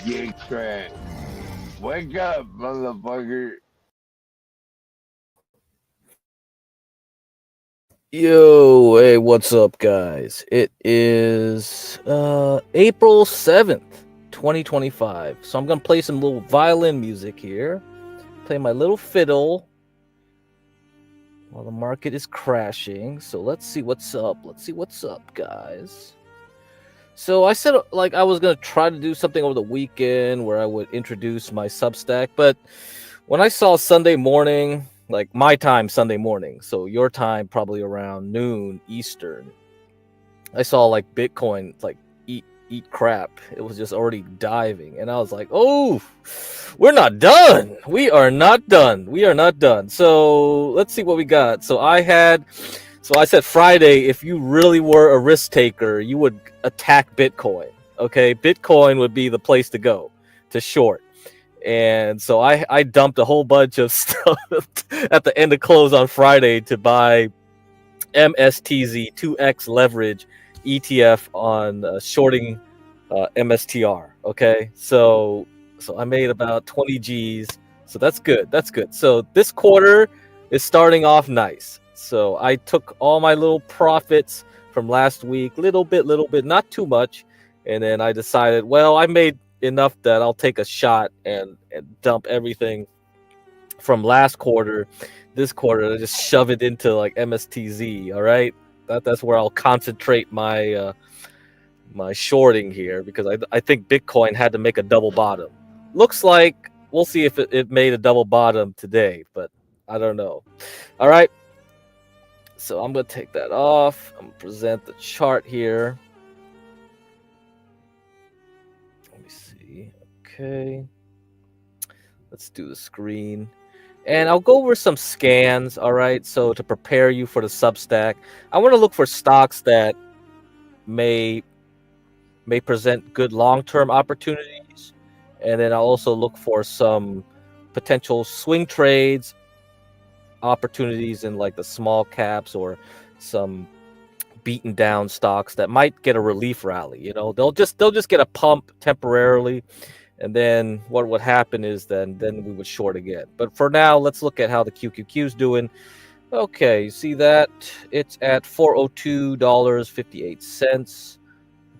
GetCrack. Wake up, motherfucker. Yo, hey, what's up, guys? It is April 7th, 2025. So I'm gonna play some little violin music here. Play my little fiddle while the market is crashing. So let's see what's up. Let's see what's up, guys. So I said like I was gonna try to do something over the weekend where I would introduce my Substack, but when I saw Sunday morning, like my time Sunday morning, so your time probably around noon Eastern, I saw like Bitcoin like eat crap. It was just already diving, and I was like, "Oh, we're not done. We are not done. We are not done." So let's see what we got. So I said Friday, if you really were a risk taker, you would attack Bitcoin. Okay, Bitcoin would be the place to go to short. And so I dumped a whole bunch of stuff at the end of close on Friday to buy MSTZ 2x leverage ETF on shorting MSTR. Okay, so I made about 20 G's. So that's good. That's good. So this quarter is starting off nice. So I took all my little profits from last week, little bit, not too much, and then I decided, well, I made enough that I'll take a shot and dump everything from last quarter, this quarter, to just shove it into like MSTZ. All right, that's where I'll concentrate my my shorting here because I think Bitcoin had to make a double bottom. Looks like we'll see if it made a double bottom today, but I don't know. All right, so I'm gonna take that off. I'm gonna present the chart here. Let me see. Okay, let's do the screen. And I'll go over some scans, all right? So to prepare you for the Substack, I want to look for stocks that may present good long-term opportunities. And then I'll also look for some potential swing trades opportunities in like the small caps or some beaten down stocks that might get a relief rally. You know, they'll just get a pump temporarily. And then what would happen is then we would short again. But for now, let's look at how the QQQ is doing. Okay, you see that? It's at $402.58.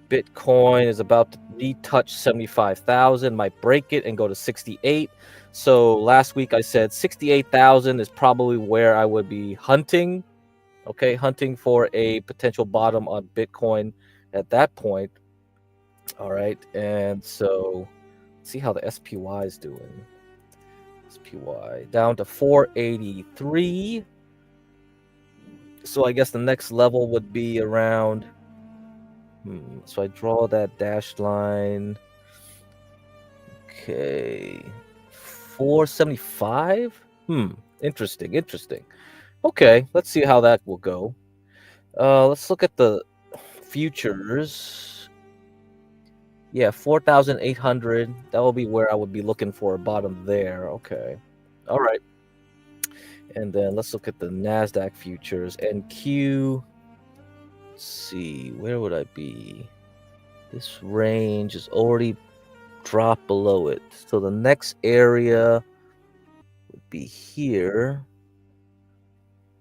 Bitcoin is about to retouch 75,000. Might break it and go to 68. So last week I said 68,000 is probably where I would be hunting. Okay, hunting for a potential bottom on Bitcoin at that point. All right, and so see how the SPY is doing. SPY down to 483. So I guess the next level would be around. So I draw that dashed line. Okay, 475. Interesting. Okay, let's see how that will go. Let's look at the futures. Yeah, 4,800. That will be where I would be looking for a bottom there. Okay. All right. And then let's look at the NASDAQ futures. NQ. Let's see. Where would I be? This range is already dropped below it. So the next area would be here.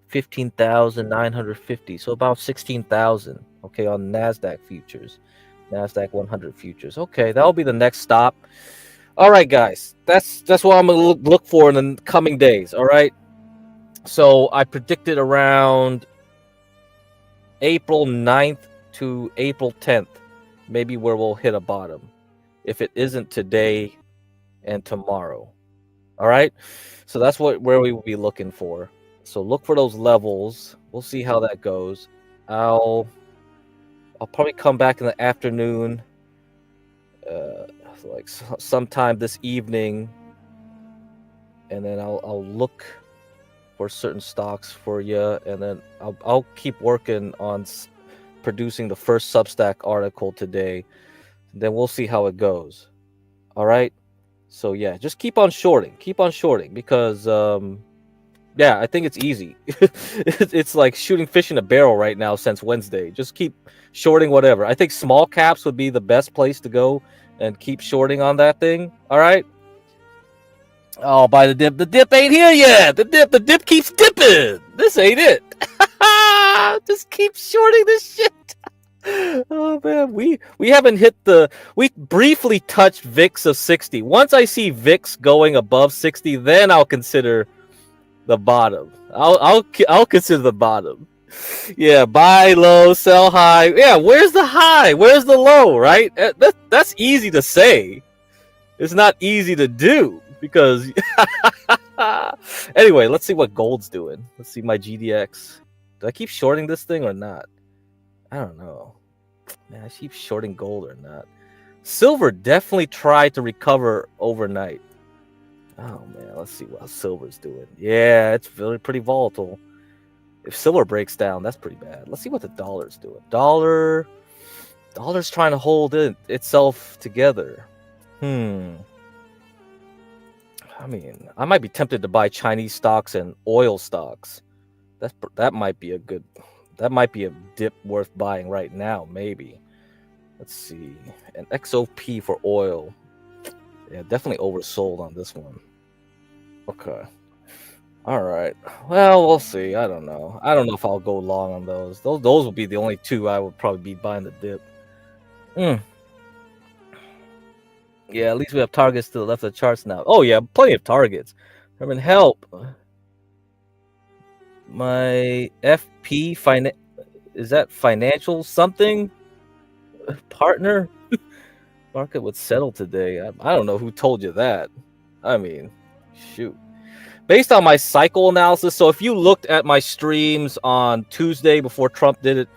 15,950. So about 16,000. Okay, on NASDAQ futures. NASDAQ 100 futures. Okay, that'll be the next stop. All right, guys. That's what I'm going to look for in the coming days. All right. So I predicted around April 9th to April 10th, maybe where we'll hit a bottom. If it isn't today and tomorrow. All right. So that's where we will be looking for. So look for those levels. We'll see how that goes. I'll probably come back in the afternoon, like sometime this evening, and then I'll look for certain stocks for you, and then I'll keep working on producing the first Substack article today. Then we'll see how it goes. All right. So yeah, just keep on shorting because Yeah, I think it's easy. It's like shooting fish in a barrel right now since Wednesday. Just keep shorting whatever. I think small caps would be the best place to go and keep shorting on that thing. All right. Oh, buy the dip. The dip ain't here yet. The dip keeps dipping. This ain't it. Just keep shorting this shit. Oh man, we haven't hit the. We briefly touched VIX of 60. Once I see VIX going above 60, then I'll consider the bottom. I'll consider the bottom. Yeah, buy low, sell high. Yeah, where's the high? Where's the low? Right? That's easy to say. It's not easy to do because. Anyway, let's see what gold's doing. Let's see my GDX. Do I keep shorting this thing or not? I don't know. Man, I keep shorting gold or not. Silver definitely tried to recover overnight. Oh man, let's see what silver's doing. Yeah, it's pretty volatile. If silver breaks down, that's pretty bad. Let's see what the dollar's doing. Dollar's trying to hold itself together. I mean, I might be tempted to buy Chinese stocks and oil stocks. That might be a dip worth buying right now, maybe. Let's see. An XOP for oil. Yeah, definitely oversold on this one. Okay. All right. Well, we'll see. I don't know. I don't know if I'll go long on those. Those would be the only two I would probably be buying the dip. Yeah, at least we have targets to the left of the charts now. Oh yeah, plenty of targets. I mean, help. My FP is that financial something partner? Market would settle today. I don't know who told you that. I mean, shoot. Based on my cycle analysis, so if you looked at my streams on Tuesday before Trump did it,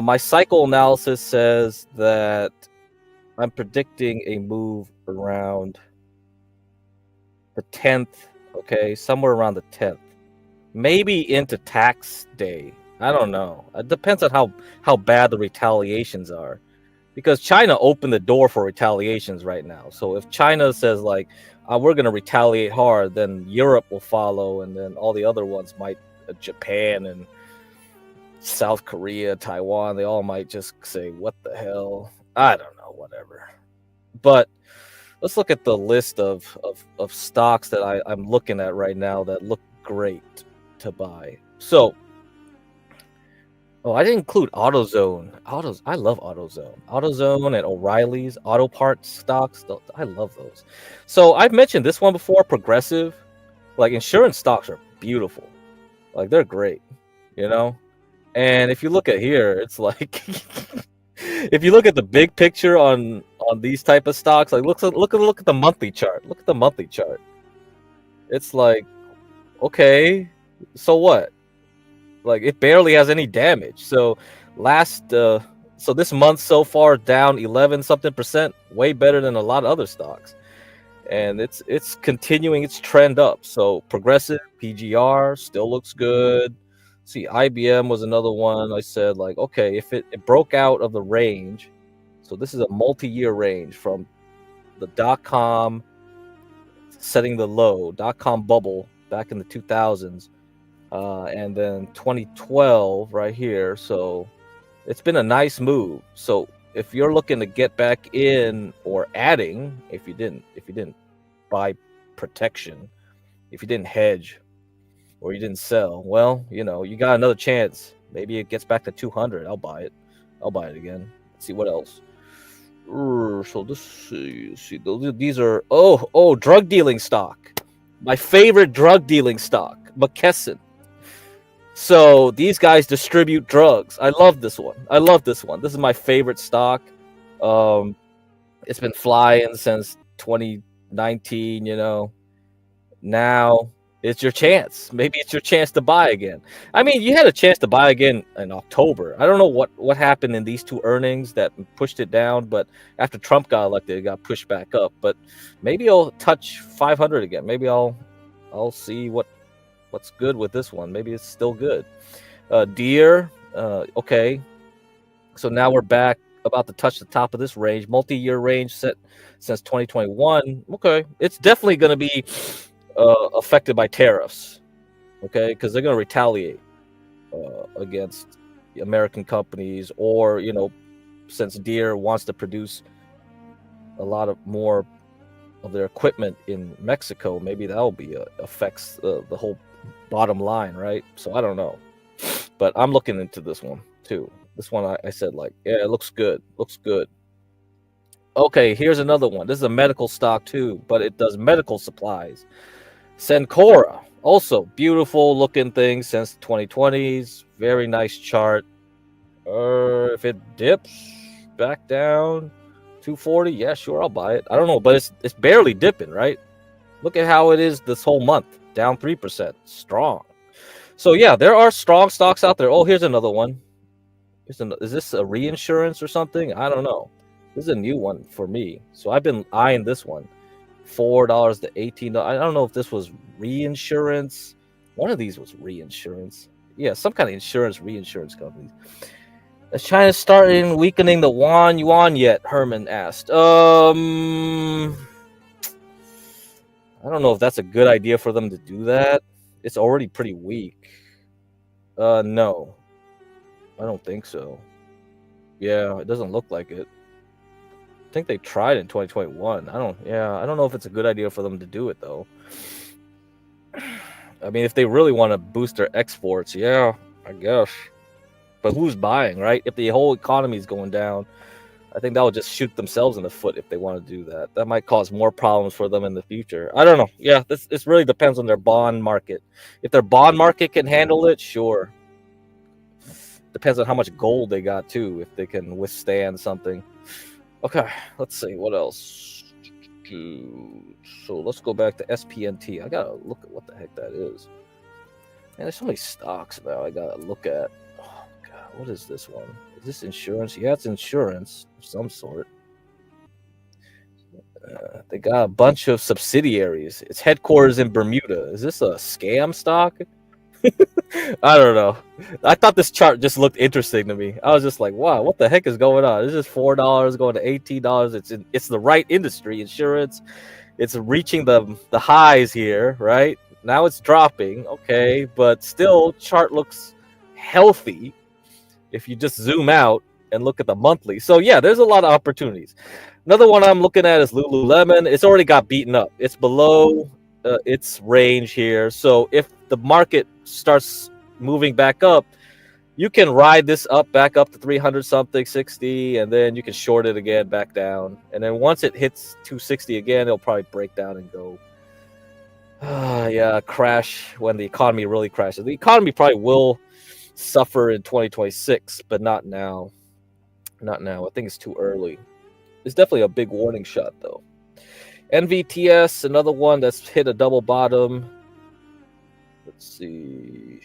my cycle analysis says that I'm predicting a move around the 10th, okay, somewhere around the 10th. Maybe into tax day. I don't know. It depends on how bad the retaliations are. Because China opened the door for retaliations right now. So if China says like, we're going to retaliate hard, then Europe will follow, and then all the other ones might, Japan and South Korea, Taiwan, they all might just say, what the hell? I don't know, whatever. But let's look at the list of stocks that I'm looking at right now that look great to buy. So, I didn't include AutoZone. I love AutoZone. AutoZone and O'Reilly's auto parts stocks. I love those. So I've mentioned this one before. Progressive, like insurance stocks are beautiful. Like they're great, you know. And if you look at here, it's like if you look at the big picture on these type of stocks, like look at the monthly chart. Look at the monthly chart. It's like, okay, so what? Like it barely has any damage. So so this month so far down 11 something %, way better than a lot of other stocks. And it's continuing its trend up. So Progressive, PGR still looks good. See, IBM was another one. I said like, okay, if it broke out of the range. So this is a multi-year range from the .com setting the low, .com bubble back in the 2000s. And then 2012 right here. So it's been a nice move. So if you're looking to get back in or adding, if you didn't buy protection, if you didn't hedge or you didn't sell, well, you got another chance. Maybe it gets back to 200. I'll buy it again. Let's see what else. So these are drug dealing stock. My favorite drug dealing stock, McKesson. So these guys distribute drugs. I love this one. This is my favorite stock. It's been flying since 2019, Now it's your chance. Maybe it's your chance to buy again. I mean, you had a chance to buy again in October. I don't know what happened in these two earnings that pushed it down, but after Trump got elected, it got pushed back up. But maybe I'll touch 500 again. Maybe I'll see what's good with this one. Maybe it's still good. Deere, okay. So now we're back about to touch the top of this range, multi-year range set since 2021. Okay, it's definitely going to be affected by tariffs. okay, because they're going to retaliate against the American companies, or since Deere wants to produce a lot of more of their equipment in Mexico, maybe that'll be affects the whole bottom line, right? So I don't know, but I'm looking into this one too. This one I said, like, yeah, it looks good. Looks good. Okay, here's another one. This is a medical stock too, but it does medical supplies. Sencora, also beautiful looking thing since the 2020s. Very nice chart. If it dips back down 240, yeah, sure, I'll buy it. I don't know, but it's barely dipping, right? Look at how it is this whole month, down 3%, strong. So yeah, there are strong stocks out there. Oh, here's another one. Is this a reinsurance or something? I don't know. This is a new one for me, so I've been eyeing this one. $4 to $18. I don't know if this was reinsurance. One of these was reinsurance. Yeah, some kind of reinsurance company. Is China starting weakening the yuan yet? Herman asked. I don't know if that's a good idea for them to do that. It's already pretty weak. No. I don't think so. Yeah, it doesn't look like it. I think they tried in 2021. I don't know if it's a good idea for them to do it though. I mean, if they really want to boost their exports, yeah, I guess. But who's buying, right? If the whole economy is going down, I think that would just shoot themselves in the foot if they want to do that. That might cause more problems for them in the future. I don't know. Yeah, this really depends on their bond market. If their bond market can handle it, sure. Depends on how much gold they got too, if they can withstand something. Okay, let's see what else. So let's go back to SPNT. I gotta look at what the heck that is. Man, there's so many stocks now I gotta look at. Oh god, what is this one? Is this insurance? Yeah, it's insurance of some sort. They got a bunch of subsidiaries. Its headquarters in Bermuda. Is this a scam stock? I don't know. I thought this chart just looked interesting to me. I was just like, wow, what the heck is going on? This is $4 going to $18. It's the right industry, insurance. It's reaching the highs here, right? Now it's dropping, okay, but still chart looks healthy if you just zoom out and look at the monthly. So yeah, there's a lot of opportunities. Another one I'm looking at is Lululemon. It's already got beaten up. It's below its range here. So if the market starts moving back up, you can ride this back up to 300 something, 60, and then you can short it again back down. And then once it hits 260 again, it'll probably break down and go. Yeah, crash when the economy really crashes. The economy probably will suffer in 2026, but not now. Not now. I think it's too early. It's definitely a big warning shot, though. NVTS, another one that's hit a double bottom. Let's see.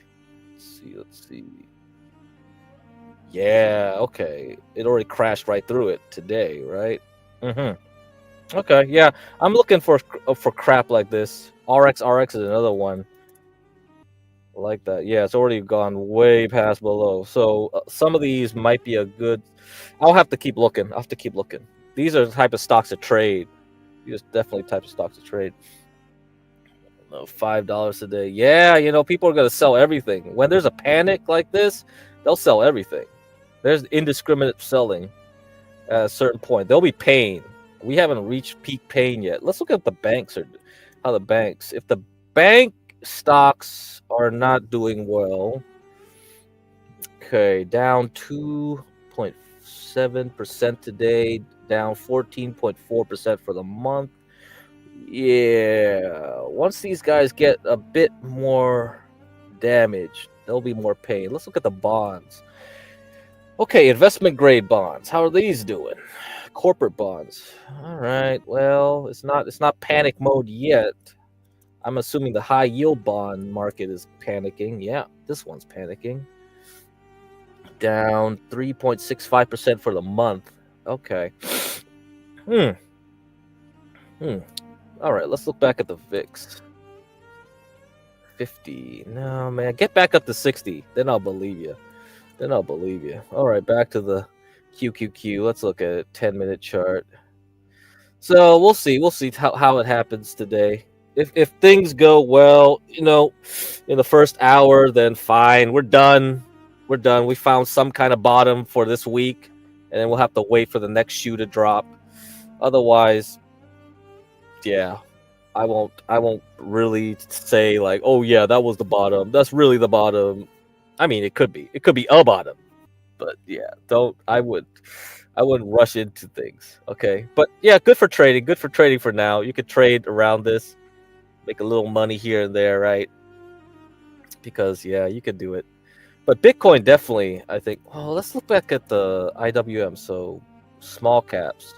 Yeah, okay. It already crashed right through it today, right? Okay, yeah. I'm looking for crap like this. RX is another one like that. Yeah, it's already gone way past below. So some of these might be a good. I'll have to keep looking. These are the type of stocks to trade. These are definitely types of stocks to trade. $5 a day. Yeah, people are gonna sell everything. When there's a panic like this, they'll sell everything. There's indiscriminate selling at a certain point. There'll be pain. We haven't reached peak pain yet. Let's look at the banks or how the banks. If the bank stocks are not doing well, okay, down 2.7% today, down 14.4% for the month. Yeah, once these guys get a bit more damage, there'll be more pain. Let's look at the bonds. Okay, investment grade bonds. How are these doing? Corporate bonds. All right. Well, it's not panic mode yet. I'm assuming the high yield bond market is panicking. Yeah, this one's panicking. Down 3.65% for the month. Okay. All right, let's look back at the VIX. 50. No, man. Get back up to 60. Then I'll believe you. All right, back to the QQQ. Let's look at a 10-minute chart. So we'll see. We'll see how it happens today. if things go well, in the first hour, then fine. We're done. We're done. We found some kind of bottom for this week, and then we'll have to wait for the next shoe to drop. Otherwise, yeah, I won't really say like, oh yeah, that was the bottom. That's really the bottom. I mean, it could be. It could be a bottom. But yeah, don't I wouldn't rush into things. Okay. But yeah, good for trading. Good for trading for now. You could trade around this, make a little money here and there, right? Because yeah, you could do it. But Bitcoin definitely, I think. Oh, let's look back at the IWM. So small caps.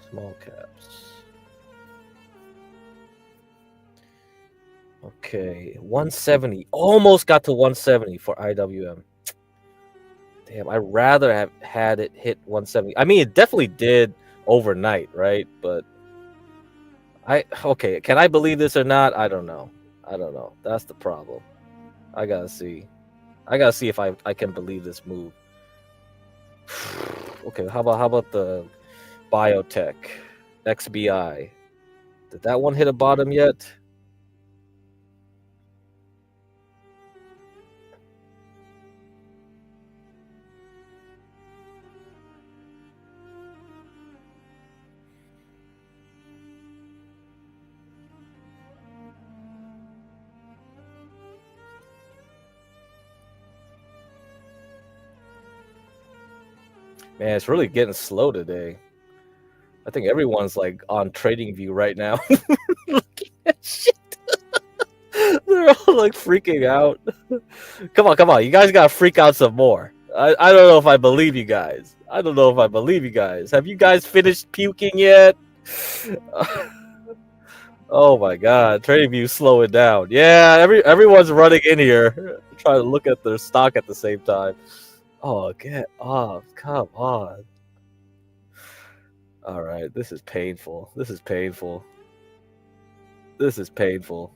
Small caps. Okay, 170. Almost got to 170 for IWM. Damn, I'd rather have had it hit 170. I mean, it definitely did overnight, right? But okay, can I believe this or not? I don't know. I don't know. That's the problem. I gotta see. I gotta see if I can believe this move. Okay, how about the biotech XBI? Did that one hit a bottom yet? Man, it's really getting slow today. I think everyone's like on TradingView right now. Looking at shit. They're all like freaking out. Come on, come on. You guys gotta freak out some more. I don't know if I believe you guys. I don't know if I believe you guys. Have you guys finished puking yet? Oh my god, TradingView slow it down. Yeah, everyone's running in here trying to look at their stock at the same time. Oh, get off. Come on. All right, this is painful. This is painful. This is painful.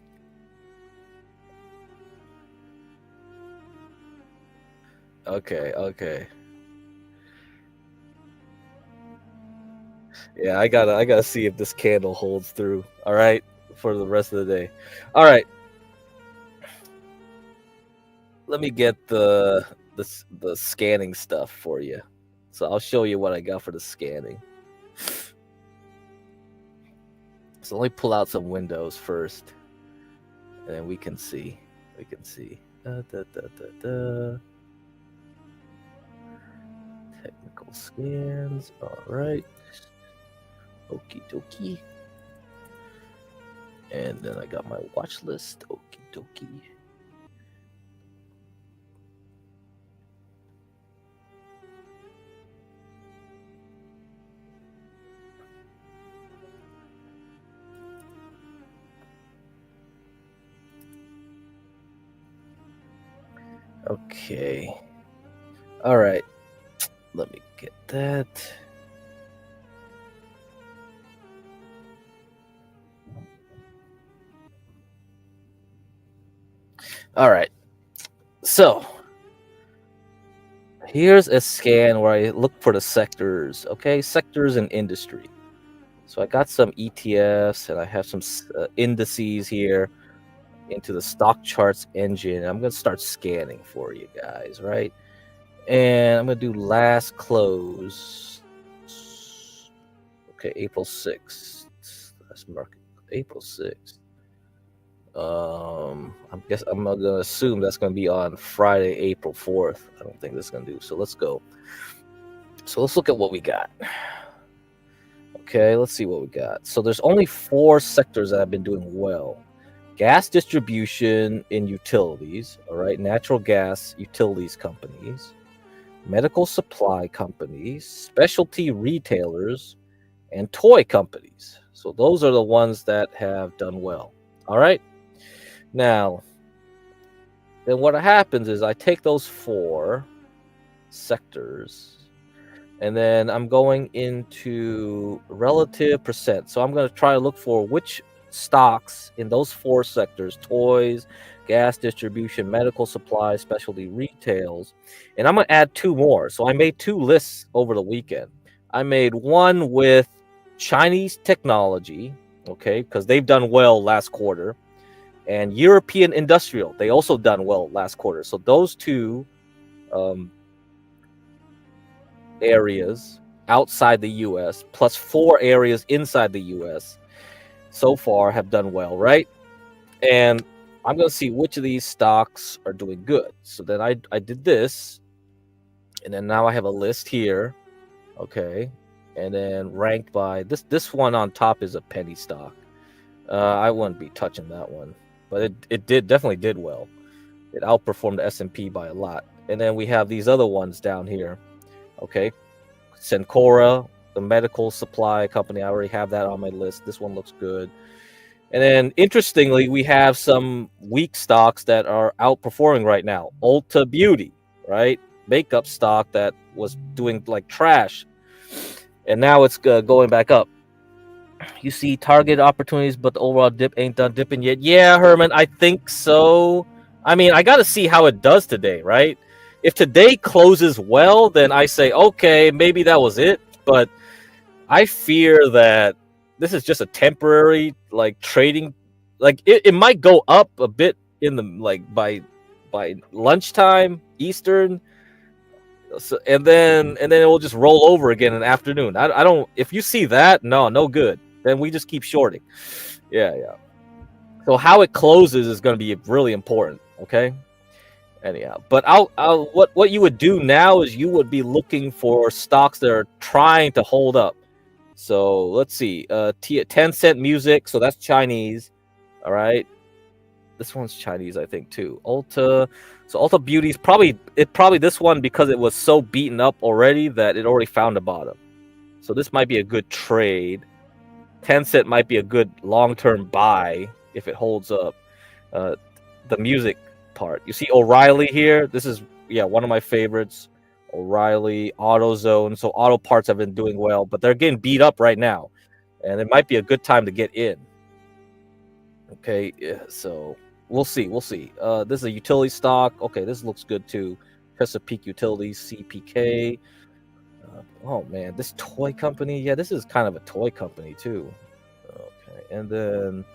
Okay, okay. Yeah, I gotta see if this candle holds through. All right, for the rest of the day. All right, let me get the scanning stuff for you. So I'll show you what I got for the scanning. So let me pull out some windows first, and then we can see. We can see. Technical scans. All right. Okie dokie. And then I got my watch list. Okie dokie. Okay. All right. Let me get that. All right. So here's a scan where I look for the sectors. Okay, sectors and industry. So I got some ETFs and I have some indices here into the stock charts engine. I'm gonna start scanning for you guys, right? And I'm gonna do last close. Okay, April 6th. Last market, April 6th. I'm gonna assume that's gonna be on Friday, April 4th. I don't think that's gonna do. So let's go. So let's look at what we got. Okay, let's see what we got. So there's only 4 sectors that have been doing well. Gas distribution in utilities, all right, natural gas utilities companies, medical supply companies, specialty retailers, and toy companies. So those are the ones that have done well. All right. Now, then what happens is I take those 4 sectors and then I'm going into relative percent. So I'm going to try to look for which stocks in those 4 sectors: toys, gas distribution, medical supplies, specialty retails. And I'm going to add 2 more. So I made 2 lists over the weekend. I made one with Chinese technology, okay, because they've done well last quarter. And European Industrial, they also done well last quarter. So those two areas outside the US plus 4 areas inside the US so far have done well, right? And I'm going to see which of these stocks are doing good. So then I did this, and then now I have a list here, okay, and then ranked by this one on top is a penny stock. I wouldn't be touching that one, but it definitely did well. It outperformed the S&P by a lot. And then we have these other ones down here, okay, Cencora, the medical supply company. I already have that on my list. This one looks good. And then, interestingly, we have some weak stocks that are outperforming right now. Ulta Beauty, right? Makeup stock that was doing like trash. And now it's going back up. You see target opportunities, but the overall dip ain't done dipping yet. Yeah, Herman, I think so. I mean, I got to see how it does today, right? If today closes well, then I say, okay, maybe that was it. But I fear that this is just a temporary like trading, like it might go up a bit in the like by lunchtime Eastern, so, and then it will just roll over again in the afternoon. I don't, if you see that, no good, then we just keep shorting. Yeah. So how it closes is going to be really important, okay? Anyhow, but I'll what you would do now is you would be looking for stocks that are trying to hold up. So let's see, Tencent Music, so that's Chinese, all right. This one's Chinese, I think, too. Ulta, so Ulta Beauty's probably this one because it was so beaten up already that it already found a bottom. So this might be a good trade. Tencent might be a good long-term buy if it holds up. The music part, you see O'Reilly here. This is one of my favorites. O'Reilly, AutoZone. So auto parts have been doing well, but they're getting beat up right now, and it might be a good time to get in. Okay, yeah, so we'll see. This is a utility stock. Okay, this looks good too. Chesapeake Utilities, CPK. Oh man, this toy company. Yeah, this is kind of a toy company too. Okay, and then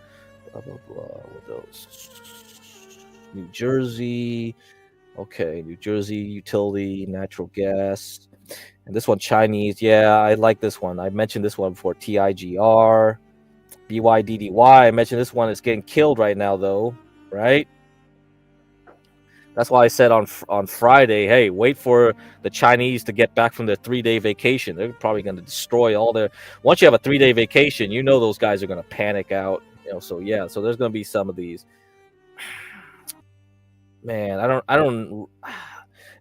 blah blah blah with those. New Jersey. Okay, New Jersey Utility, natural gas. And this one, Chinese. Yeah, I like this one. I mentioned this one before. TIGR, BYDDY. I mentioned this one is getting killed right now, though, right? That's why I said on Friday, hey, wait for the Chinese to get back from their 3-day vacation. They're probably going to destroy all their. Once you have a 3-day vacation, you know those guys are going to panic out. So yeah, so there's going to be some of these. Man, I don't.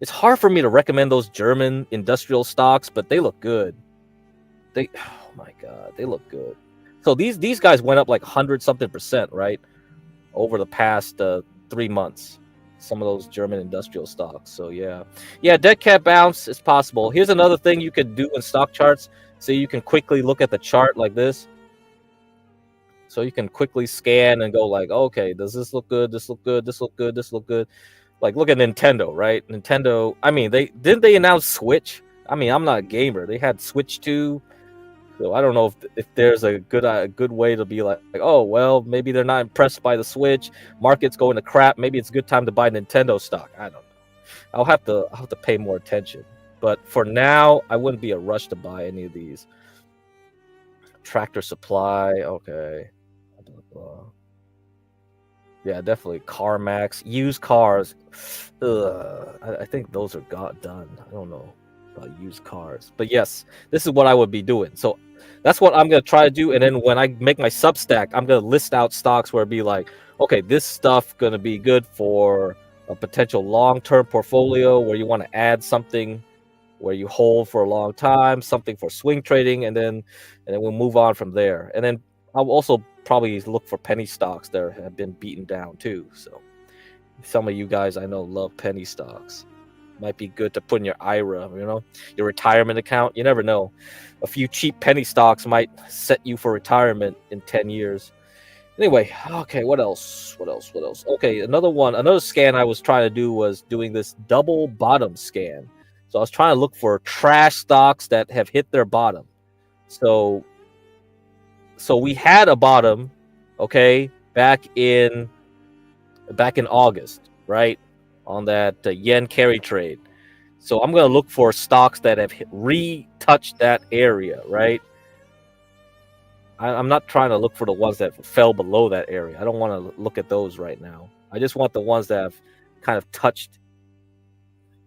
It's hard for me to recommend those German industrial stocks, but they look good. Oh my god, they look good. So these guys went up like 100-something%, right, over the past 3 months. Some of those German industrial stocks. So yeah, dead cat bounce is possible. Here's another thing you could do in stock charts, so you can quickly look at the chart like this. So you can quickly scan and go like, okay, does this look good? This look good? This look good? This look good? Like, look at Nintendo, right? Nintendo, I mean, they announce Switch? I mean, I'm not a gamer. They had Switch 2. So I don't know if there's a good way to be like, oh, well, maybe they're not impressed by the Switch. Market's going to crap. Maybe it's a good time to buy Nintendo stock. I don't know. I'll have to pay more attention. But for now, I wouldn't be a rush to buy any of these. Tractor Supply, okay. Yeah, definitely. CarMax, used cars. I think those are done. I don't know about used cars, but yes, this is what I would be doing. So that's what I'm gonna try to do. And then when I make my Substack, I'm gonna list out stocks where it'd be like, okay, this stuff gonna be good for a potential long-term portfolio where you want to add something where you hold for a long time, something for swing trading, and then we'll move on from there. And then I'll also probably look for penny stocks that have been beaten down too. So some of you guys I know love penny stocks. Might be good to put in your IRA, your retirement account. You never know. A few cheap penny stocks might set you for retirement in 10 years. Anyway, okay, what else? Okay, another scan I was trying to do was doing this double bottom scan. So I was trying to look for trash stocks that have hit their bottom. So So we had a bottom, okay, back in August, right, on that yen carry trade. So I'm gonna look for stocks that have retouched that area, right? I'm not trying to look for the ones that fell below that area. I don't want to look at those right now. I just want the ones that have kind of touched.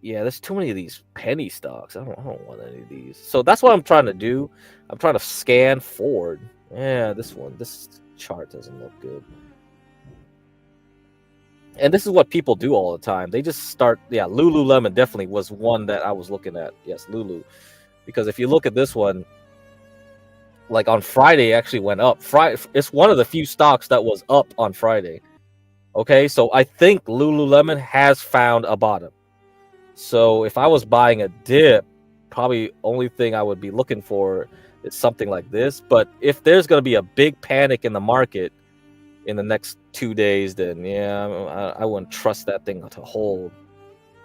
Yeah, there's too many of these penny stocks. I don't want any of these. So that's what I'm trying to do. I'm trying to scan forward. Yeah, this chart doesn't look good. And this is what people do all the time. They just start. Yeah, Lululemon definitely was one that I was looking at. Yes, Lulu. Because if you look at this one, like on Friday, it actually went up. It's one of the few stocks that was up on Friday. Okay, so I think Lululemon has found a bottom. So if I was buying a dip, probably only thing I would be looking for is something like this. But if there's going to be a big panic in the market in the next 2 days, then yeah, I wouldn't trust that thing to hold.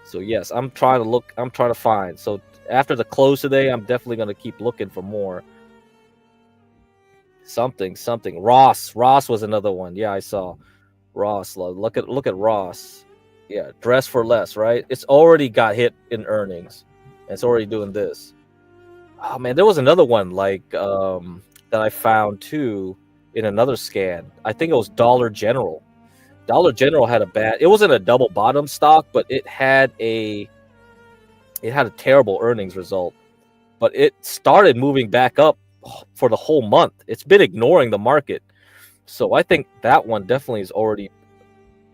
So yes, I'm trying to find. So after the close today, I'm definitely going to keep looking for more. Something. Ross was another one. Yeah, I saw Ross. Look at Ross. Yeah, dress for less, right? It's already got hit in earnings. And it's already doing this. Oh man, there was another one like that I found too in another scan. I think it was Dollar General. Dollar General had it wasn't a double bottom stock, but it had a terrible earnings result. But it started moving back up for the whole month. It's been ignoring the market. So I think that one definitely is already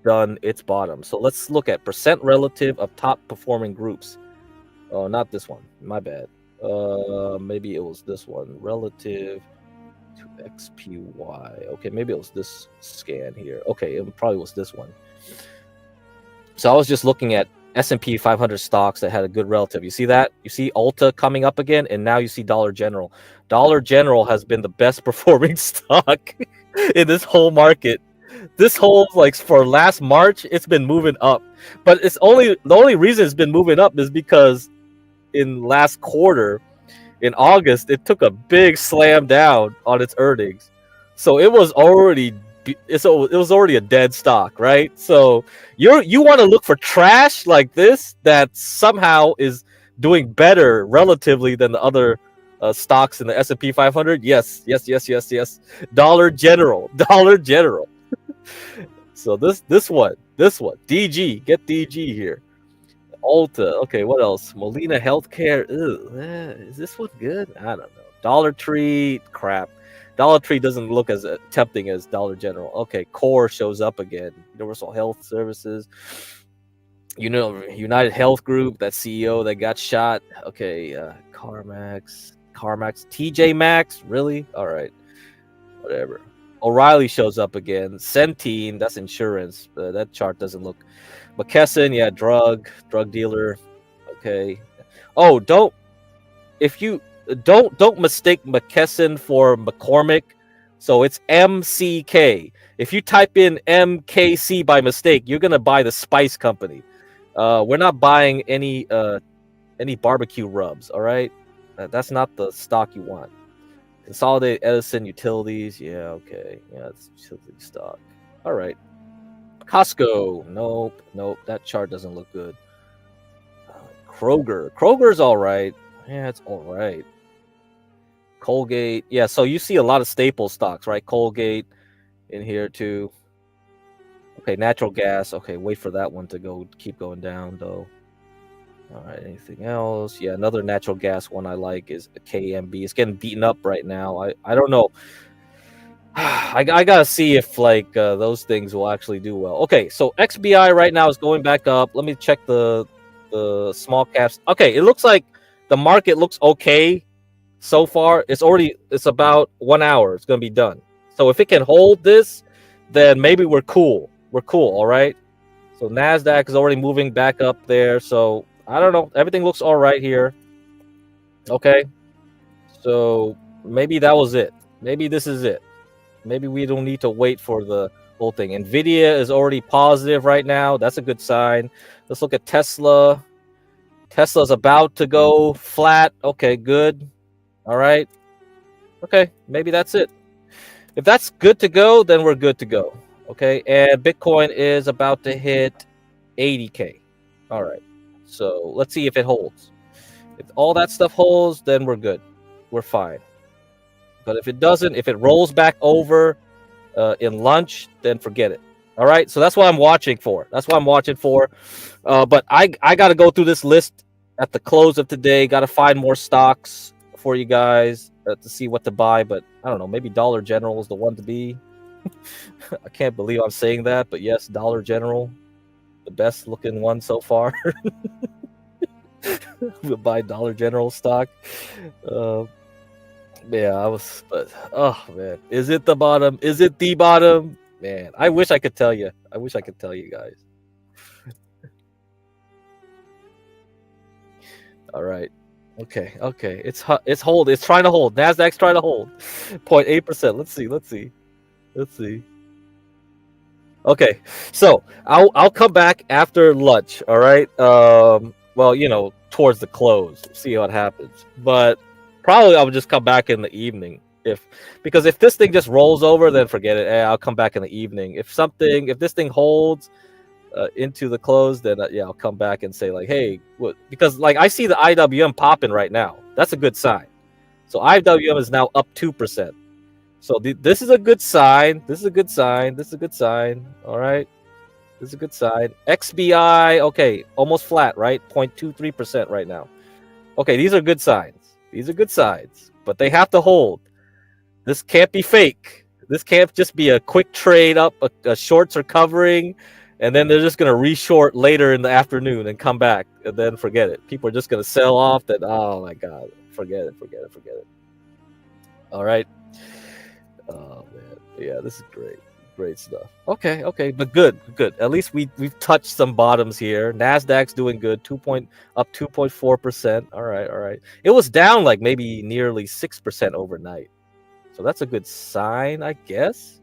done its bottom. So let's look at percent relative of top performing groups. Oh, not this one. My bad. Maybe it was this one. Relative to XPY. Okay, maybe it was this scan here. Okay, it probably was this one. So I was just looking at S&P 500 stocks that had a good relative. You see that? You see Ulta coming up again, and now you see Dollar General. Dollar General has been the best performing stock in this whole market. This whole for last March, it's been moving up. But the only reason it's been moving up is because in last quarter, in August, it took a big slam down on its earnings. So it was already a dead stock, right? So you want to look for trash like this that somehow is doing better relatively than the other stocks in the S&P 500. Yes. Dollar General. So this one, DG, get DG here. Ulta, okay, what else? Molina Healthcare. Is this one good? I don't know. Dollar Tree, crap. Dollar Tree doesn't look as tempting as Dollar General. Okay, Core shows up again. Universal Health Services. United Health Group, that CEO that got shot. Okay, CarMax, TJ Maxx, really? All right, whatever. O'Reilly shows up again. Centene, that's insurance. That chart doesn't look. McKesson, yeah, drug dealer. Okay. Oh, don't mistake McKesson for McCormick. So it's MCK. If you type in MKC by mistake, you're gonna buy the Spice Company. We're not buying any barbecue rubs. All right, that's not the stock you want. Consolidated Edison Utilities. Yeah, okay. Yeah, it's utility stock. All right. Costco. Nope. That chart doesn't look good. Kroger's all right. Yeah, it's all right. Colgate. Yeah, so you see a lot of staple stocks, right? Colgate in here too. Okay, natural gas. Okay, wait for that one to keep going down though. All right, anything else? Yeah, another natural gas one I like is KMB. It's getting beaten up right now. I don't know. I gotta see if those things will actually do well. Okay, so XBI right now is going back up. Let me check the small caps. Okay, it looks like the market looks okay so far. It's about 1 hour. It's gonna be done. So if it can hold this, then maybe we're cool. All right. So Nasdaq is already moving back up there. So I don't know. Everything looks all right here. Okay. So maybe that was it. Maybe this is it. Maybe we don't need to wait for the whole thing. Nvidia is already positive right now. That's a good sign. Let's look at Tesla. Tesla's about to go flat. Okay, good. All right. Okay, maybe that's it. If that's good to go, then we're good to go. Okay, and Bitcoin is about to hit 80K. All right, so let's see if it holds. If all that stuff holds, then we're good. We're fine. But if it doesn't, if it rolls back over in lunch, then forget it. All right, so that's what I'm watching for. That's what I'm watching for. But I got to go through this list at the close of today. Got to find more stocks for you guys to see what to buy. But I don't know, maybe Dollar General is the one to be. I can't believe I'm saying that, but yes, Dollar General, the best looking one so far. We'll buy Dollar General stock. Yeah, I was, but oh man, is it the bottom? Is it the bottom? Man, I wish I could tell you. I wish I could tell you guys. All right. Okay. It's hold. It's trying to hold. Nasdaq's trying to hold. 0.8%. Let's see. Okay. So I'll come back after lunch. All right. Well, towards the close, see what happens. But probably I would just come back in the evening because if this thing just rolls over, then forget it. I'll come back in the evening. If this thing holds into the close, then yeah, I'll come back and say like, hey, what? Because like I see the IWM popping right now. That's a good sign. So IWM is now up 2%. So this is a good sign. This is a good sign. All right. This is a good sign. XBI, okay, almost flat, right? 0.23% right now. Okay, these are good signs. But they have to hold. This can't be fake. This can't just be a quick trade up. A shorts are covering, and then they're just going to reshort later in the afternoon and come back, and then forget it. People are just going to sell off. That oh my god, forget it. All right. Oh man, yeah, this is great stuff. Okay, but good. At least we've touched some bottoms here. Nasdaq's doing good, up 2.4%. All right. It was down like maybe nearly 6% overnight, so that's a good sign, I guess.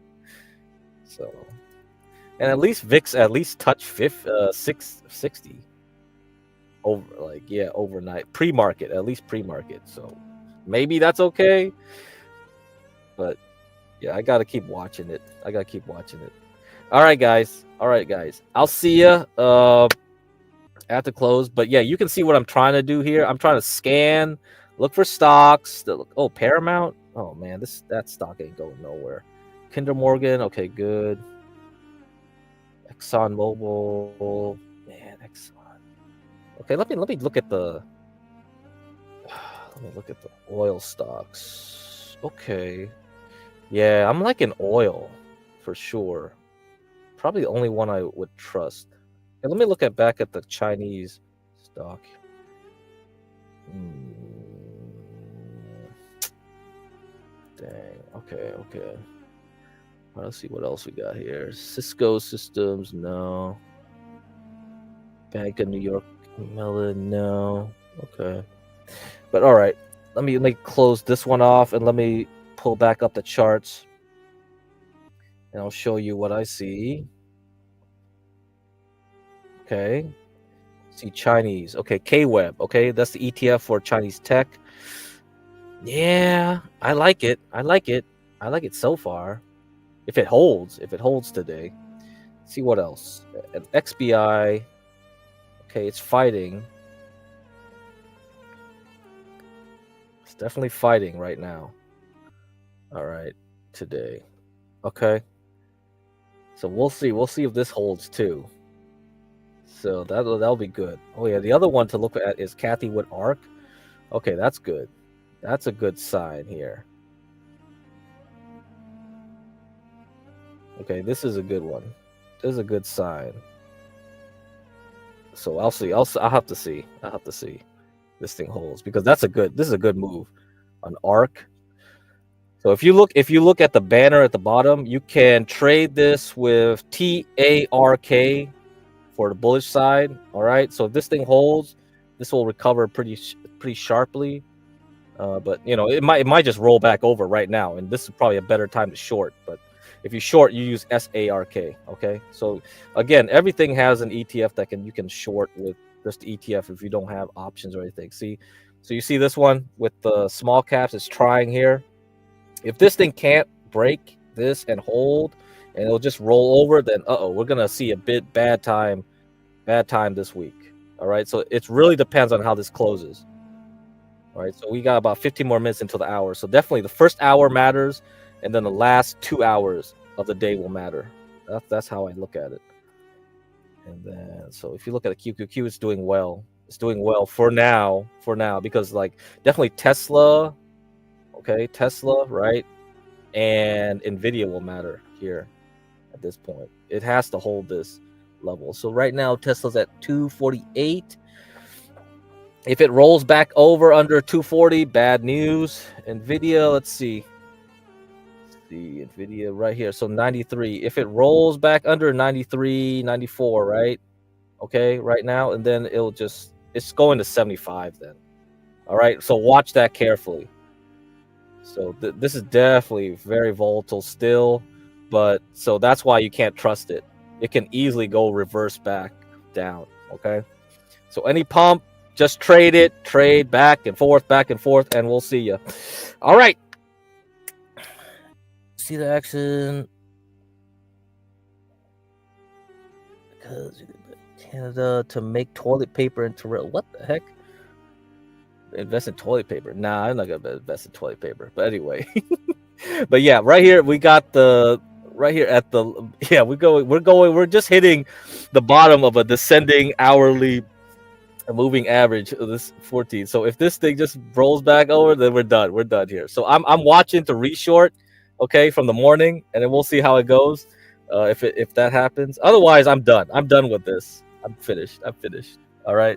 So, and at least VIX touched 660 over, like yeah, overnight pre-market, at least pre-market. So maybe that's okay, but. Yeah, I gotta keep watching it. All right, guys. I'll see you at the close. But yeah, you can see what I'm trying to do here. I'm trying to scan, look for stocks. Oh, Paramount. Oh man, that stock ain't going nowhere. Kinder Morgan. Okay, good. Exxon Mobil. Man, Exxon. Okay, let me look at the. Let me look at the oil stocks. Okay. Yeah, I'm liking oil for sure. Probably the only one I would trust. And let me look back at the Chinese stock. Dang. Okay. Let's see what else we got here. Cisco Systems, no. Bank of New York Mellon, no. Okay. But all right. Let me close this one off and let me pull back up the charts and I'll show you what I see. Okay, see Chinese. Okay, KWeb. Okay, that's the ETF for Chinese tech. Yeah, I like it so far. If it holds today. See what else. At XBI. Okay, it's fighting. It's definitely fighting right now. All right, today. Okay. So we'll see if this holds too. So that'll be good. Oh yeah, the other one to look at is Kathy Wood Arc. Okay, that's good. That's a good sign here. Okay, this is a good one. This is a good sign. So I'll see. I'll have to see. This thing holds because this is a good move on Arc. So if you look at the banner at the bottom, you can trade this with TARK for the bullish side. All right. So if this thing holds, this will recover pretty sharply. But it might just roll back over right now, and this is probably a better time to short. But if you short, you use SARK. Okay. So again, everything has an ETF that you can short with just the ETF if you don't have options or anything. See, so you see this one with the small caps. It's trying here. If this thing can't break this and hold, and it'll just roll over, then we're gonna see a bit bad time this week. All right, so it really depends on how this closes. All right, so we got about 15 more minutes until the hour. So definitely the first hour matters, and then the last 2 hours of the day will matter. That's how I look at it. And then, so if you look at the QQQ, it's doing well. It's doing well for now, because like definitely Tesla, okay, Tesla, right, and Nvidia will matter here at this point. It has to hold this level. So right now Tesla's at 248. If it rolls back over under 240, bad news. Nvidia, let's see. Nvidia right here. So 93. If it rolls back under 93, 94, right? Okay, right now, and then it's going to 75 then. All right, so watch that carefully. So this is definitely very volatile still, but so that's why you can't trust it. It can easily go reverse back down, okay? So any pump, just trade back and forth, and we'll see you. All right. See the action. Because Canada to make toilet paper into real. What the heck? Invest in toilet paper? Nah, I'm not gonna invest in toilet paper. But anyway, but yeah, right here we got the we're just hitting the bottom of a descending hourly moving average of this 14. So if this thing just rolls back over, then we're done here. So I'm watching to reshort, okay, from the morning, and then we'll see how it goes. If that happens, otherwise I'm done with this. I'm finished. All right,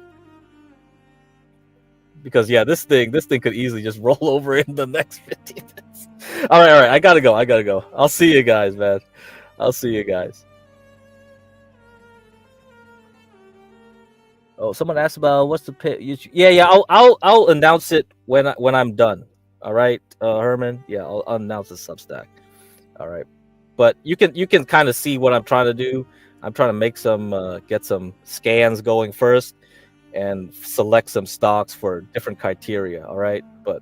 because yeah, this thing could easily just roll over in the next 15 minutes. All right, I gotta go. I'll see you guys, man. I'll see you guys. Oh, someone asked about what's the pay. Yeah. I'll announce it when I'm done. All right, Herman. Yeah, I'll announce the Substack. All right, but you can kind of see what I'm trying to do. I'm trying to make get some scans going first, and select some stocks for different criteria. All right, but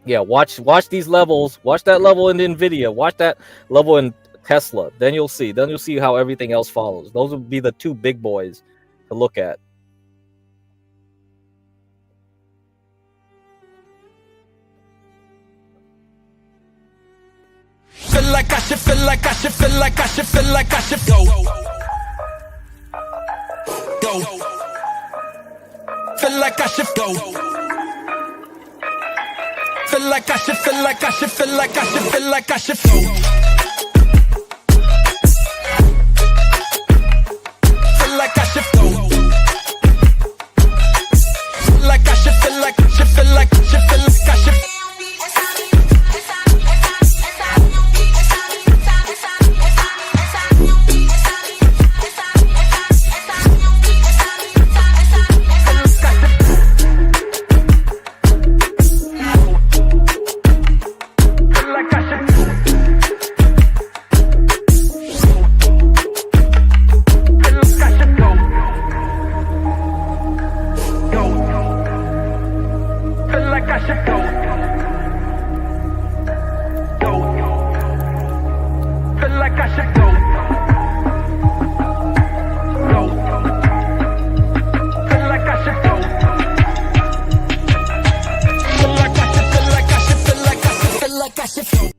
yeah, watch these levels. Watch that level in Nvidia. Watch that level in Tesla. Then you'll see how everything else follows. Those will be the two big boys to look at. Feel like I should go. Feel like I should go. Feel like I should go. Feel like I should go. Feel like I should go. Feel like I should go. Feel like I should go.